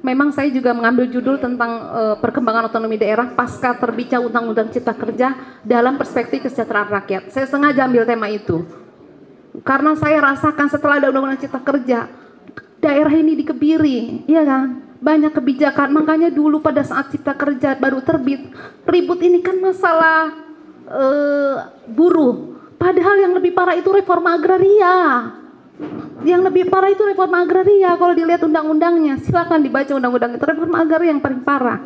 memang saya juga mengambil judul tentang perkembangan otonomi daerah pasca terbitnya Undang-Undang Cipta Kerja dalam perspektif kesejahteraan rakyat. Saya sengaja ambil tema itu karena saya rasakan setelah ada Undang-Undang Cipta Kerja, daerah ini dikebiri, iya kan? Banyak kebijakan, makanya dulu pada saat Cipta Kerja baru terbit, ribut ini kan masalah buruh. Padahal yang lebih parah itu reforma agraria. Yang lebih parah itu reforma agraria. Kalau dilihat undang-undangnya, silakan dibaca undang-undang itu. Reforma agraria yang paling parah.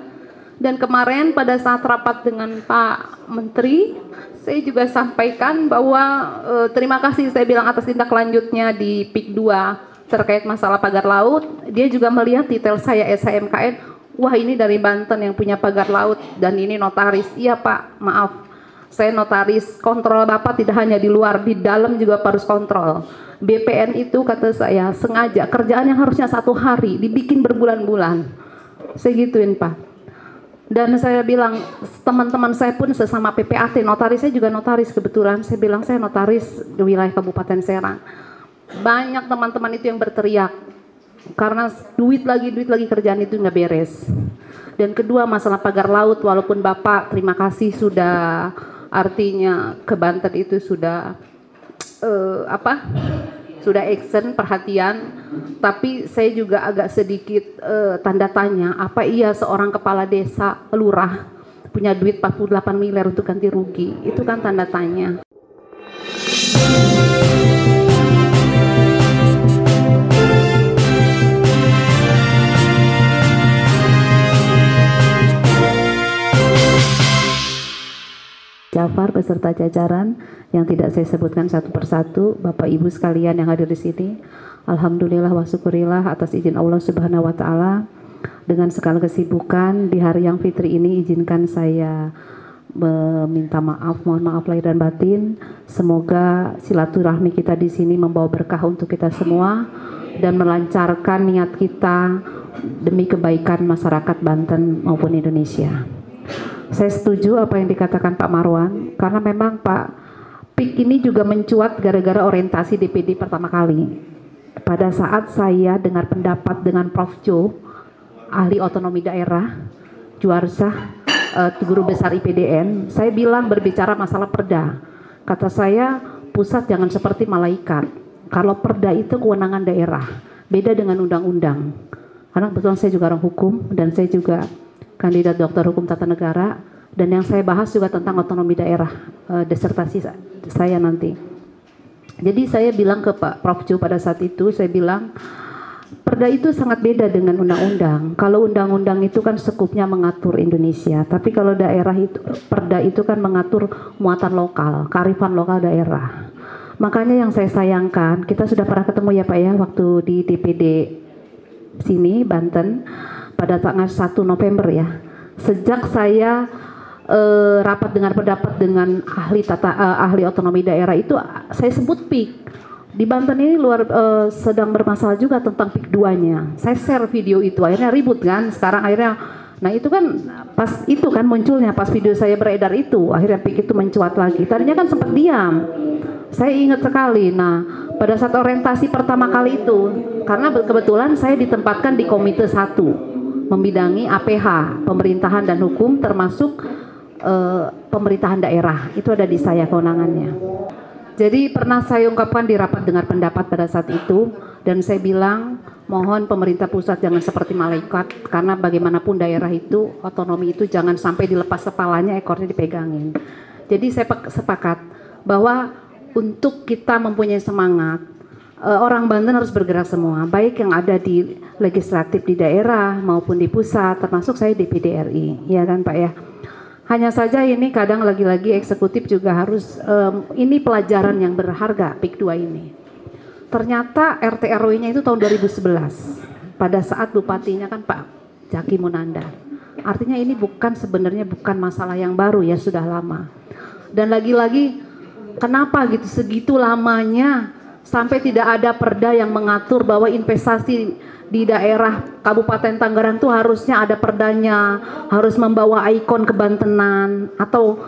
Dan kemarin pada saat rapat dengan Pak Menteri, saya juga sampaikan bahwa terima kasih saya bilang atas tindak lanjutnya di PIK 2 terkait masalah pagar laut. Dia juga melihat detail saya SHMKN. Wah, ini dari Banten yang punya pagar laut dan ini notaris. Iya Pak, maaf. Saya notaris, kontrol Bapak tidak hanya di luar, di dalam juga harus kontrol. BPN itu kata saya sengaja kerjaan yang harusnya 1 hari dibikin berbulan-bulan. Saya gituin Pak. Dan saya bilang teman-teman saya pun sesama PPAT, notaris saya juga notaris kebetulan. Saya bilang saya notaris di wilayah Kabupaten Serang. Banyak teman-teman itu yang berteriak karena duit lagi kerjaan itu nggak beres. Dan kedua masalah pagar laut, walaupun Bapak terima kasih sudah artinya ke Banten itu sudah sudah action perhatian, tapi saya juga agak sedikit tanda tanya, apa iya seorang kepala desa lurah punya duit 48 miliar untuk ganti rugi? Itu kan tanda tanya. Jafar beserta jajaran yang tidak saya sebutkan satu persatu, Bapak Ibu sekalian yang hadir di sini, alhamdulillah wa syukurillah atas izin Allah Subhanahu wa taala. Dengan segala kesibukan di hari yang fitri ini, izinkan saya meminta maaf, mohon maaf lahir dan batin. Semoga silaturahmi kita di sini membawa berkah untuk kita semua dan melancarkan niat kita demi kebaikan masyarakat Banten maupun Indonesia. Saya setuju apa yang dikatakan Pak Marwan, karena memang Pak PIK ini juga mencuat gara-gara orientasi DPD pertama kali. Pada saat saya dengar pendapat dengan Prof. Jo, ahli otonomi daerah, Juarsah, guru besar IPDN, saya bilang berbicara masalah perda. Kata saya, pusat jangan seperti malaikat. Kalau perda itu kewenangan daerah, beda dengan undang-undang. Karena kebetulan saya juga orang hukum dan saya juga kandidat dokter hukum tata negara, dan yang saya bahas juga tentang otonomi daerah, disertasi saya nanti. Jadi saya bilang ke Pak Prof. Jo pada saat itu, saya bilang perda itu sangat beda dengan undang-undang. Kalau undang-undang itu kan sekupnya mengatur Indonesia, tapi kalau daerah itu, perda itu kan mengatur muatan lokal, kearifan lokal daerah. Makanya yang saya sayangkan, kita sudah pernah ketemu ya Pak ya, waktu di DPD sini, Banten, pada tanggal 1 November ya. Sejak saya rapat dengar pendapat dengan ahli otonomi daerah itu, saya sebut PIK. Di Banten ini sedang bermasalah juga tentang PIK 2-nya. Saya share video itu, akhirnya ribut kan. Sekarang akhirnya, nah itu kan pas itu kan munculnya, pas video saya beredar itu, akhirnya PIK itu mencuat lagi. Tadinya kan sempat diam. Saya ingat sekali. Nah, pada saat orientasi pertama kali itu, karena kebetulan saya ditempatkan di Komite 1 membidangi APH, pemerintahan dan hukum, termasuk pemerintahan daerah. Itu ada di saya kewenangannya. Jadi pernah saya ungkapkan di rapat dengar pendapat pada saat itu, dan saya bilang mohon pemerintah pusat jangan seperti malaikat, karena bagaimanapun daerah itu, otonomi itu jangan sampai dilepas kepalanya, ekornya dipegangin. Jadi saya sepakat bahwa untuk kita mempunyai semangat, orang Banten harus bergerak semua, baik yang ada di legislatif di daerah maupun di pusat, termasuk saya DPD RI, ya kan Pak ya. Hanya saja ini kadang lagi-lagi eksekutif juga harus, ini pelajaran yang berharga PIK 2 ini. Ternyata RT RW-nya itu tahun 2011, pada saat bupatinya kan Pak Jaki Munandar. Artinya ini sebenarnya bukan masalah yang baru ya, sudah lama. Dan lagi-lagi kenapa gitu segitu lamanya sampai tidak ada perda yang mengatur bahwa investasi di daerah Kabupaten Tangerang tuh harusnya ada perdanya, harus membawa ikon kebantenan, atau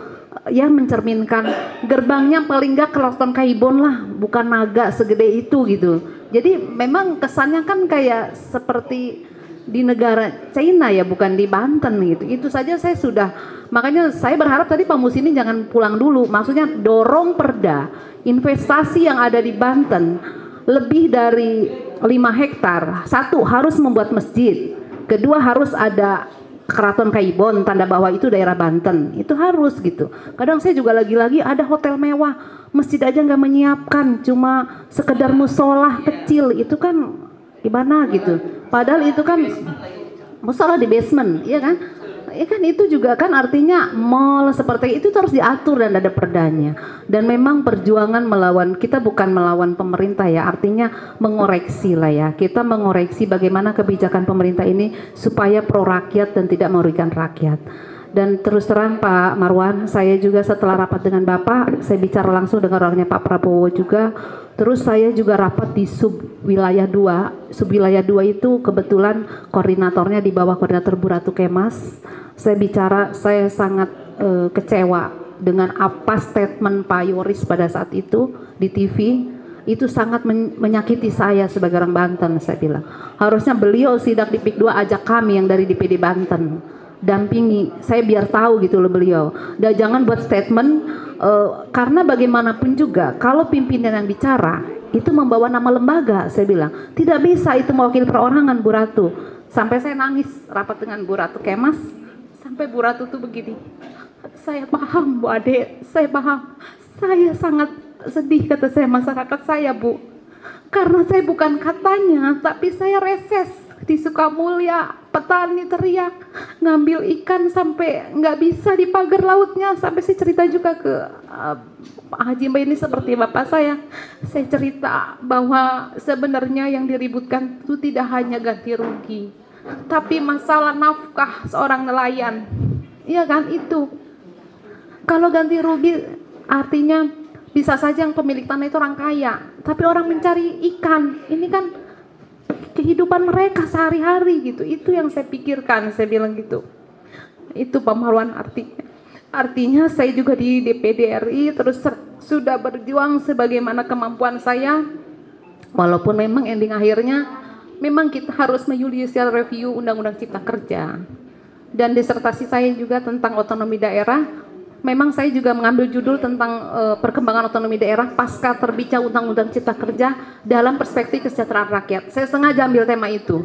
ya mencerminkan gerbangnya paling nggak Keraton Kaibon lah, bukan naga segede itu gitu. Jadi memang kesannya kan kayak seperti di negara China ya, bukan di Banten gitu. Itu saja saya sudah, makanya saya berharap tadi Pak Musini jangan pulang dulu. Maksudnya dorong perda investasi yang ada di Banten lebih dari 5 hektar. Satu, harus membuat masjid. Kedua, harus ada Keraton Kaibon, tanda bahwa itu daerah Banten. Itu harus gitu. Kadang saya juga lagi-lagi ada hotel mewah, masjid aja nggak menyiapkan, cuma sekedar musola kecil. Itu kan gimana gitu. Padahal itu kan musola di basement, iya kan? Ya kan itu juga kan artinya mall seperti itu harus diatur dan ada perdanya. Dan memang perjuangan melawan, kita bukan melawan pemerintah ya, artinya mengoreksi lah ya. Kita mengoreksi bagaimana kebijakan pemerintah ini supaya pro rakyat dan tidak merugikan rakyat. Dan terus terang Pak Marwan, saya juga setelah rapat dengan Bapak, saya bicara langsung dengan orangnya Pak Prabowo juga. Terus saya juga rapat di subwilayah 2. Subwilayah 2 itu kebetulan koordinatornya di bawah koordinator Bu Ratu Kemas. Saya bicara, saya sangat kecewa dengan apa statement Pak Yoris pada saat itu di TV. Itu sangat menyakiti saya sebagai orang Banten, saya bilang. Harusnya beliau sidak di PIK 2 ajak kami yang dari DPD Banten. Dampingi, saya biar tahu gitu loh beliau. Dan jangan buat statement, karena bagaimanapun juga kalau pimpinan yang bicara itu membawa nama lembaga, saya bilang tidak bisa itu mewakili perorangan Bu Ratu. Sampai saya nangis rapat dengan Bu Ratu Kemas, sampai Bu Ratu tuh begini, saya paham Bu Ade, saya paham, saya sangat sedih kata saya masyarakat saya Bu, karena saya bukan katanya, tapi saya reses di Sukamulya, petani teriak ngambil ikan sampai nggak bisa di pagar lautnya. Sampai saya cerita juga ke Pak Haji Mbak ini seperti bapak saya cerita bahwa sebenarnya yang diributkan itu tidak hanya ganti rugi, tapi masalah nafkah seorang nelayan. Iya kan, itu kalau ganti rugi artinya bisa saja yang pemilik tanah itu orang kaya, tapi orang mencari ikan ini kan kehidupan mereka sehari-hari gitu. Itu yang saya pikirkan, saya bilang gitu. Itu Pak Marwan artinya saya juga di DPD RI terus sudah berjuang sebagaimana kemampuan saya, walaupun memang ending akhirnya memang kita harus judicial review Undang-Undang Cipta Kerja. Dan disertasi saya juga tentang otonomi daerah. Memang saya juga mengambil judul tentang perkembangan otonomi daerah pasca terbitnya Undang-Undang Cipta Kerja dalam perspektif kesejahteraan rakyat. Saya sengaja ambil tema itu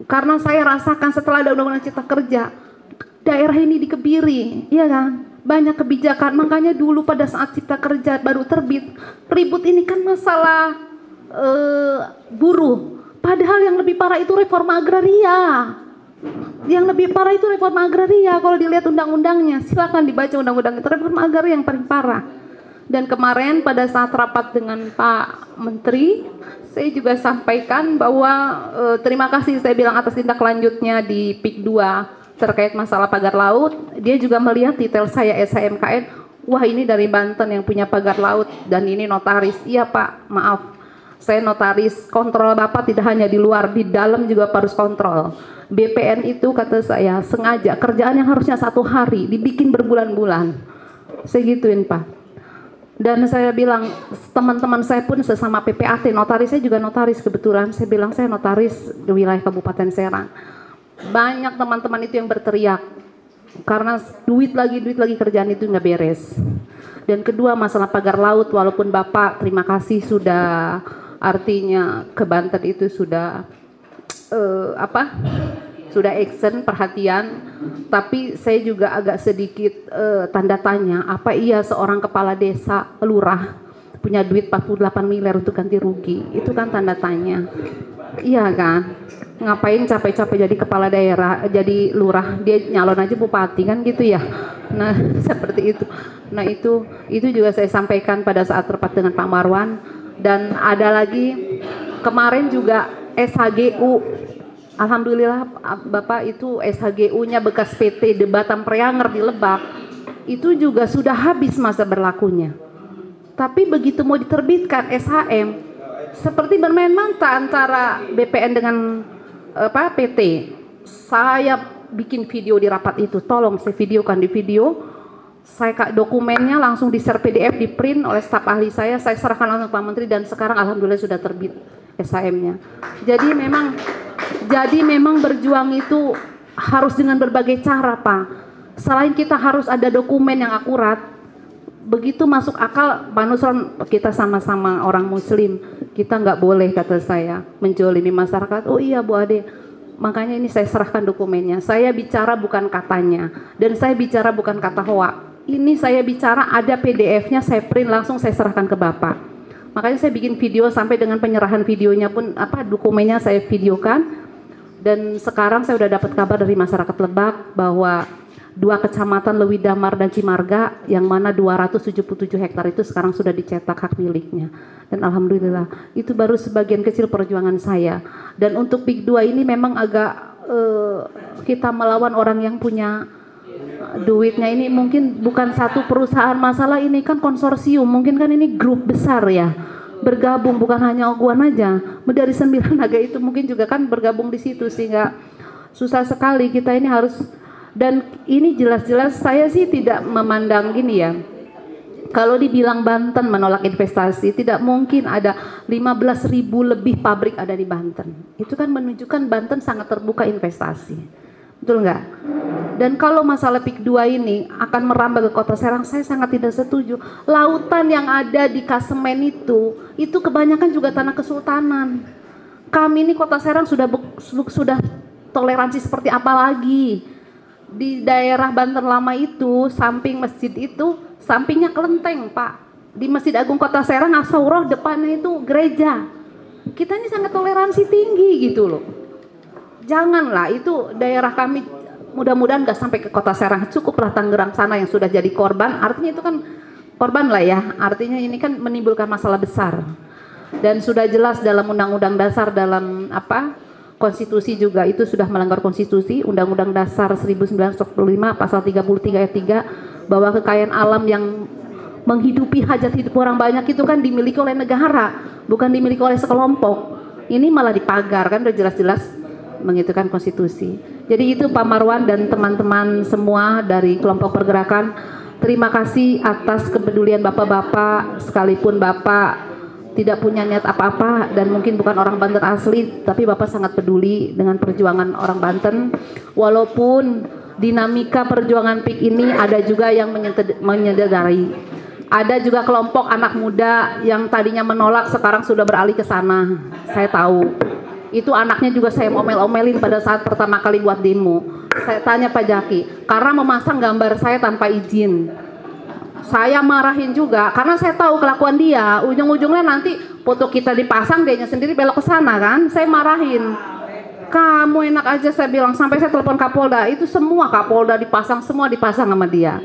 karena saya rasakan setelah ada Undang-Undang Cipta Kerja, daerah ini dikebiri, iya kan? Banyak kebijakan. Makanya dulu pada saat Cipta Kerja baru terbit, ribut ini kan masalah buruh. Padahal yang lebih parah itu reforma agraria. Yang lebih parah itu reforma agraria. Kalau dilihat undang-undangnya, silakan dibaca undang-undang itu, reforma agraria yang paling parah. Dan kemarin pada saat rapat dengan Pak Menteri, saya juga sampaikan bahwa terima kasih saya bilang atas tindak lanjutnya di PIK 2 terkait masalah pagar laut. Dia juga melihat detail saya SHMKN, wah ini dari Banten yang punya pagar laut dan ini notaris. Iya Pak, maaf, saya notaris, kontrol Bapak tidak hanya di luar, di dalam juga harus kontrol. BPN itu kata saya sengaja kerjaan yang harusnya 1 hari dibikin berbulan-bulan. Saya gituin Pak. Dan saya bilang teman-teman saya pun sesama PPAT, notaris saya juga notaris kebetulan. Saya bilang saya notaris di wilayah Kabupaten Serang. Banyak teman-teman itu yang berteriak karena duit lagi kerjaan itu nggak beres. Dan kedua masalah pagar laut, walaupun Bapak terima kasih sudah artinya ke Banten itu sudah sudah action perhatian, tapi saya juga agak sedikit tanda tanya, apa iya seorang kepala desa lurah punya duit 48 miliar untuk ganti rugi? Itu kan tanda tanya. Iya kan, ngapain capek-capek jadi kepala daerah, jadi lurah, dia nyalon aja bupati kan gitu ya. Nah seperti itu. Nah itu juga saya sampaikan pada saat rapat dengan Pak Marwan. Dan ada lagi kemarin juga SHGU. Alhamdulillah Bapak itu SHGU-nya bekas PT The Batam Preanger di Lebak itu juga sudah habis masa berlakunya. Tapi begitu mau diterbitkan SHM seperti bermain mata antara BPN dengan PT. Saya bikin video di rapat itu, tolong saya videokan di video. Saya dokumennya langsung di share PDF, di print oleh staf ahli saya serahkan langsung ke Pak Menteri dan sekarang alhamdulillah sudah terbit SHM-nya. Jadi memang Jadi memang berjuang itu harus dengan berbagai cara, Pak. Selain kita harus ada dokumen yang akurat, begitu masuk akal, Pak Nusron, kita sama-sama orang muslim, kita nggak boleh, kata saya, menjolimi masyarakat. Oh iya Bu Ade, makanya ini saya serahkan dokumennya. Saya bicara bukan katanya, dan saya bicara bukan kata hoak. Ini saya bicara ada PDF-nya, saya print langsung saya serahkan ke Bapak. Makanya saya bikin video sampai dengan penyerahan videonya pun dokumennya saya videokan. Dan sekarang saya sudah dapat kabar dari masyarakat Lebak bahwa 2 kecamatan Lewi Damar dan Cimarga yang mana 277 hektar itu sekarang sudah dicetak hak miliknya. Dan alhamdulillah itu baru sebagian kecil perjuangan saya. Dan untuk PIK 2 ini memang agak kita melawan orang yang punya duitnya. Ini mungkin bukan satu perusahaan, masalah ini kan konsorsium, mungkin kan ini grup besar ya, bergabung, bukan hanya Oguan aja, dari 9 naga itu mungkin juga kan bergabung di situ, sehingga susah sekali kita ini harus. Dan ini jelas-jelas saya sih tidak memandang gini ya, kalau dibilang Banten menolak investasi, tidak mungkin ada 15.000 lebih pabrik ada di Banten. Itu kan menunjukkan Banten sangat terbuka investasi, betul nggak? Dan kalau masalah PIK 2 ini akan merambah ke Kota Serang, saya sangat tidak setuju. Lautan yang ada di Kasemen itu kebanyakan juga tanah kesultanan. Kami ini Kota Serang sudah toleransi seperti apa lagi? Di daerah Banten Lama itu, samping masjid itu, sampingnya kelenteng, Pak. Di Masjid Agung Kota Serang, Asaurah, depannya itu gereja. Kita ini sangat toleransi tinggi gitu loh. Janganlah, itu daerah kami, mudah-mudahan gak sampai ke Kota Serang. Cukuplah Tangerang sana yang sudah jadi korban. Artinya itu kan korban lah ya. Artinya ini kan menimbulkan masalah besar. Dan sudah jelas dalam Undang-Undang Dasar, dalam konstitusi juga itu sudah melanggar konstitusi. Undang-Undang Dasar 1945 pasal 33 ayat 3 bahwa kekayaan alam yang menghidupi hajat hidup orang banyak itu kan dimiliki oleh negara, bukan dimiliki oleh sekelompok. Ini malah dipagar, kan udah jelas-jelas mengitukan konstitusi. Jadi itu Pak Marwan dan teman-teman semua dari kelompok pergerakan, terima kasih atas kepedulian Bapak-bapak, sekalipun Bapak tidak punya niat apa-apa dan mungkin bukan orang Banten asli, tapi Bapak sangat peduli dengan perjuangan orang Banten. Walaupun dinamika perjuangan PIK ini ada juga yang menyadari. Ada juga kelompok anak muda yang tadinya menolak sekarang sudah beralih ke sana. Saya tahu. Itu anaknya juga saya omel-omelin pada saat pertama kali buat demo. Saya tanya Pak Jaki, karena memasang gambar saya tanpa izin. Saya marahin juga karena saya tahu kelakuan dia. Ujung-ujungnya nanti foto kita dipasang, dianya sendiri belok ke sana kan. Saya marahin. Kamu enak aja, saya bilang, sampai saya telepon Kapolda. Itu semua Kapolda dipasang, semua dipasang sama dia.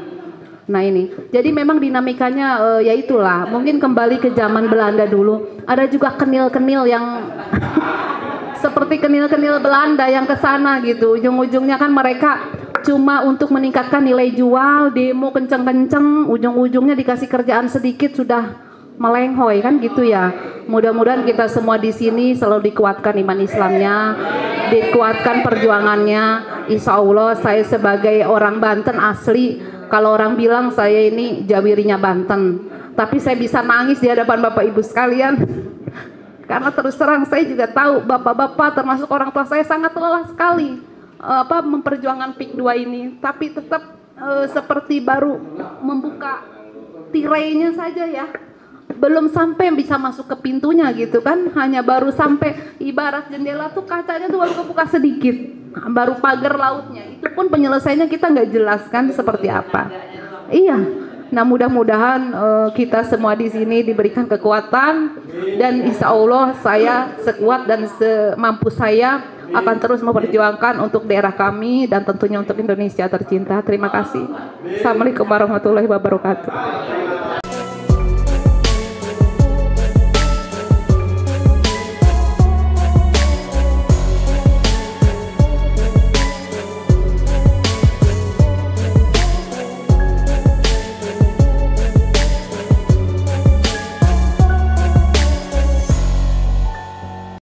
Nah ini, jadi memang dinamikanya ya itulah. Mungkin kembali ke zaman Belanda dulu. Ada juga kenil-kenil yang seperti kenil-kenil Belanda yang ke sana gitu. Ujung-ujungnya kan mereka cuma untuk meningkatkan nilai jual, demo kenceng-kenceng, ujung-ujungnya dikasih kerjaan sedikit sudah melenghoy kan gitu ya. Mudah-mudahan kita semua di sini selalu dikuatkan iman Islamnya, dikuatkan perjuangannya. Insya Allah saya sebagai orang Banten asli, kalau orang bilang saya ini jawirinya Banten, tapi saya bisa nangis di hadapan Bapak Ibu sekalian. Karena terus terang saya juga tahu bapak-bapak termasuk orang tua saya sangat lelah sekali memperjuangkan PIK 2 ini, tapi tetap seperti baru membuka tirainya saja ya, belum sampai bisa masuk ke pintunya gitu kan, hanya baru sampai ibarat jendela tuh kacanya tuh baru kebuka sedikit, baru pagar lautnya, itu pun penyelesaiannya kita nggak jelaskan seperti apa. Iya, nah mudah-mudahan kita semua di sini diberikan kekuatan, dan insya Allah saya sekuat dan semampu saya akan terus memperjuangkan untuk daerah kami dan tentunya untuk Indonesia tercinta. Terima kasih. Assalamualaikum warahmatullahi wabarakatuh.